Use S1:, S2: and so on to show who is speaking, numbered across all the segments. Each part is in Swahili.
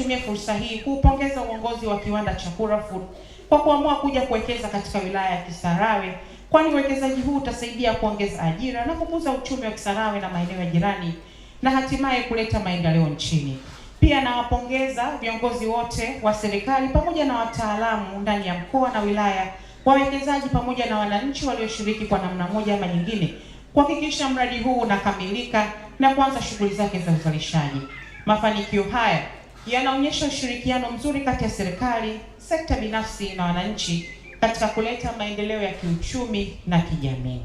S1: nitumie fursa hii kuupongeza uongozi wa kiwanda cha Kura Food kwa kuamua kuja kuwekeza katika wilaya ya Kisarawe, kwani uwekezaji huu utasaidia kuongeza ajira na kukuza uchumi wa Kisarawe na maeneo ya jirani na hatimaye kuleta maendeleo nchini. Pia nawapongeza viongozi wote wa serikali pamoja na wataalamu ndani ya mkoa na wilaya, wawekezaji pamoja na wananchi walioshiriki kwa namna moja ama nyingine kuhakikisha mradi huu unakamilika na kuanza shughuli zake za uzalishaji. Mafanikio haya yanaonyesha ushirikiano mzuri kati ya serikali, sekta binafsi na wananchi katika kuleta maendeleo ya kiuchumi na kijamii.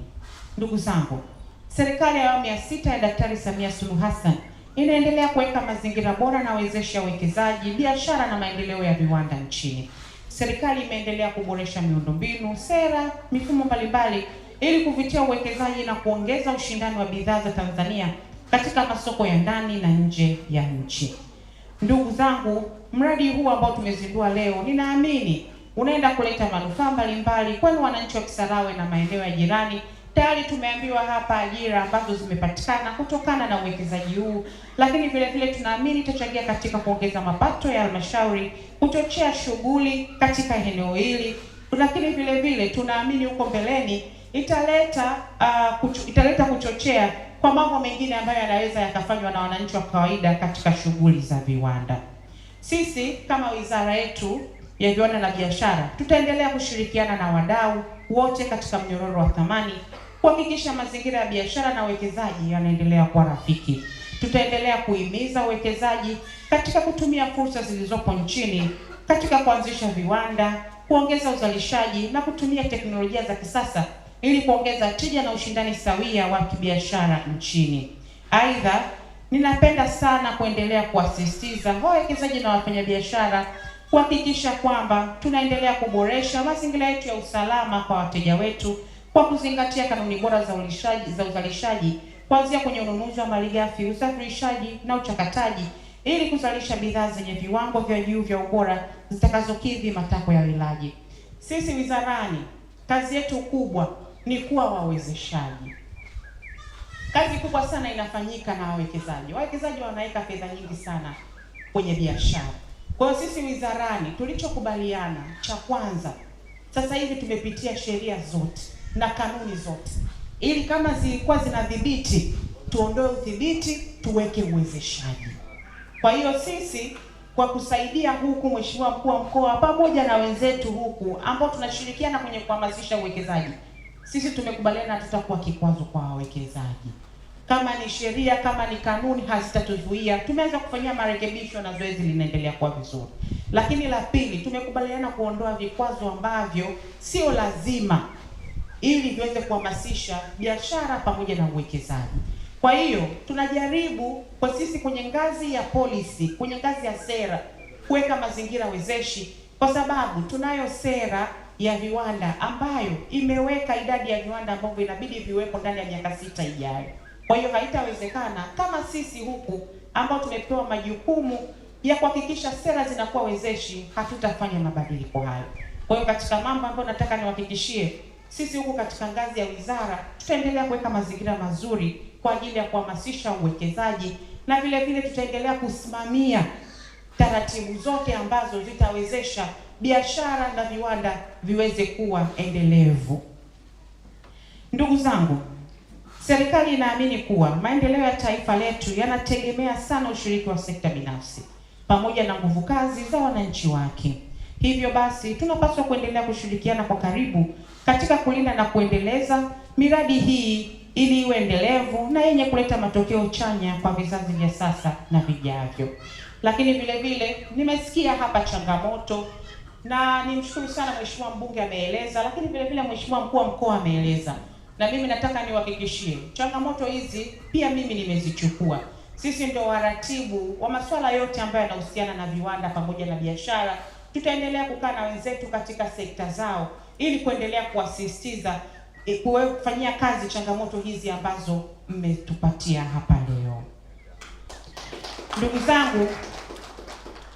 S1: Ndugu zangu, serikali ya awamu ya 6 ya Daktari Samia Suluhu Hassan inaendelea kuweka mazingira bora na wezeshi ya uwekezaji, biashara na maendeleo ya viwanda nchini. Serikali imeendelea kuboresha miundombinu, sera, mifumo mbalimbali ili kuvutia uwekezaji na kuongeza ushindani wa bidhaa za Tanzania katika masoko ya ndani na nje ya nchi. Ndugu zangu, mradi huu ambao tumezindua leo, ninaamini unaenda kuleta manufaa mbalimbali kwa wananchi wa Kisarawe na maeneo ya jirani. Tayari tumeambiwa hapa ajira ambazo zimepatikana kutokana na uwekezaji huu, lakini vile vile tunaamini itachangia katika kuongeza mapato ya halmashauri, kuchochea shughuli katika eneo hili, lakini vile vile tunaamini huko mbeleni italeta kuchochea kwa mambo mengine ambayo yanaweza yakafanywa na wananchi wa kawaida katika shughuli za viwanda. Sisi kama wizara yetu ya viwanda na biashara tutaendelea kushirikiana na wadau wote katika mnyororo wa thamani kuhakikisha mazingira ya biashara na uwekezaji yanaendelea kuwa rafiki. Tutaendelea kuhimiza uwekezaji katika kutumia fursa zilizopo nchini katika kuanzisha viwanda, kuongeza uzalishaji na kutumia teknolojia za kisasa ili kuongeza tija na ushindani sawia wa kibiashara nchini. Aidha, ninapenda sana kuendelea kuasisitiza wawekezaji na wafanyabiashara kuhakikisha kwamba tunaendelea kuboresha mazingira yetu ya usalama kwa wateja wetu kwa kuzingatia kanuni bora za uzalishaji kuanzia kwenye ununuzi wa malighafi, usafirishaji na uchakataji ili kuzalisha bidhaa zenye viwango vya juu vya ubora zitakazokidhi matakwa ya walaji. Sisi wizarani, kazi yetu kubwa ni kuwa wawezeshaji. Kazi kubwa sana inafanyika na wawekezaji. Wawekezaji wanaweka fedha nyingi sana kwenye biashara. Kwa hiyo sisi wizarani tulichokubaliana cha kwanza, sasa hivi tumepitia sheria zote na kanuni zote ili kama zilikuwa zinadhibiti tuondoe udhibiti, tuweke uwezeshaji. Kwa hiyo sisi kwa kusaidia huku Mheshimiwa Mkuu wa Mkoa pamoja na wenzetu huku ambao tunashirikiana kwenye kuhamasisha uwekezaji, sisi tumekubaliana tutakuwa kikwazo kwa wawekezaji. Kama ni sheria, kama ni kanuni hazitatuzuia, tumeweza kufanyia marekebisho na zoezi linaendelea kuwa vizuri. Lakini la pili, tumekubaliana kuondoa vikwazo ambavyo sio lazima ili viweze kuhamasisha biashara pamoja na uwekezaji. Kwa hiyo tunajaribu kwa sisi kwenye ngazi ya policy, kwenye ngazi ya sera kuweka mazingira wezeshi, kwa sababu tunayo sera ya viwanda ambayo imeweka idadi ya viwanda ambavyo inabidi viwepo ndani ya miaka 6 ijayo. Kwa hiyo haitawezekana kama sisi huku ambao tumepewa majukumu ya kuhakikisha sera zinakuwa wezeshi hatutafanya mabadiliko hayo. Kwa hiyo katika mambo ambayo nataka niwahakikishie, sisi huku katika ngazi ya wizara tutaendelea kuweka mazingira mazuri kwa ajili ya kuhamasisha uwekezaji, na vile vile tutaendelea kusimamia taratibu zote ambazo zitawezesha biashara na viwanda viweze kuwa endelevu. Ndugu zangu, serikali inaamini kuwa maendeleo ya taifa letu yanategemea sana ushiriki wa sekta binafsi pamoja na nguvu kazi za wananchi wake. Hivyo basi tunapaswa kuendelea kushirikiana kwa karibu katika kulinda na kuendeleza miradi hii ili iwe endelevu na yenye kuleta matokeo chanya kwa vizazi vya sasa na vijavyo. Lakini vile vile nimesikia hapa changamoto na nimshukuru sana Mheshimiwa mbunge ameeleza, lakini vile vile Mheshimiwa Mkuu wa Mkoa ameeleza. Na mimi nataka niwahakikishie changamoto hizi pia mimi nimezichukua. Sisi ndio waratibu wa masuala yote ambayo yanahusiana na viwanda pamoja na biashara. Tutaendelea kukaa na wenzetu katika sekta zao ili kuendelea kuasisitiza kufanyia kazi changamoto hizi ambazo mmetupatia hapa leo. Ndugu zangu,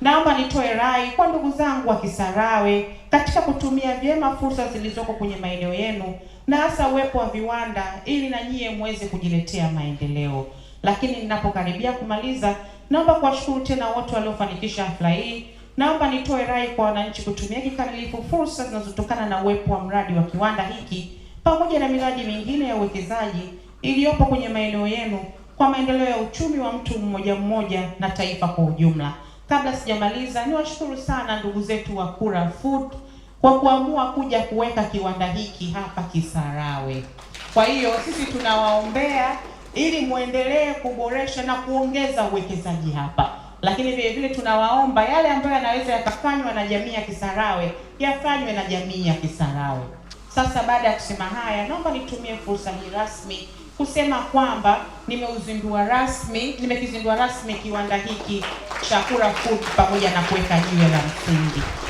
S1: naomba nitoe rai kwa ndugu zangu wa Kisarawe katika kutumia vyema fursa zilizoko kwenye maeneo yenu na hasa uwepo wa viwanda ili na nyie muweze kujiletea maendeleo. Lakini ninapokaribia kumaliza, naomba kuwashukuru tena wote waliofanikisha hafla hii. Naomba nitoe rai kwa wananchi kutumia kikamilifu fursa zinazotokana na uwepo wa mradi wa kiwanda hiki pamoja na miradi mingine ya uwekezaji iliyopo kwenye maeneo yenu kwa maendeleo ya uchumi wa mtu mmoja mmoja na taifa kwa ujumla. Kabla sijamaliza, niwashukuru sana ndugu zetu wa Kura Food kwa kuamua kuja kuweka kiwanda hiki hapa Kisarawe. Kwa hiyo sisi tunawaombea ili muendelee kuboresha na kuongeza uwekezaji hapa. Lakini vile vile tunawaomba yale ambayo yanaweza yakafanywa na jamii ya Kisarawe yafanywe na jamii ya Kisarawe. Sasa baada ya kusema haya, naomba nitumie fursa hii rasmi kusema kwamba nimekizindua rasmi kiwanda hiki cha Kura Food pamoja na kuweka jiwe la msingi.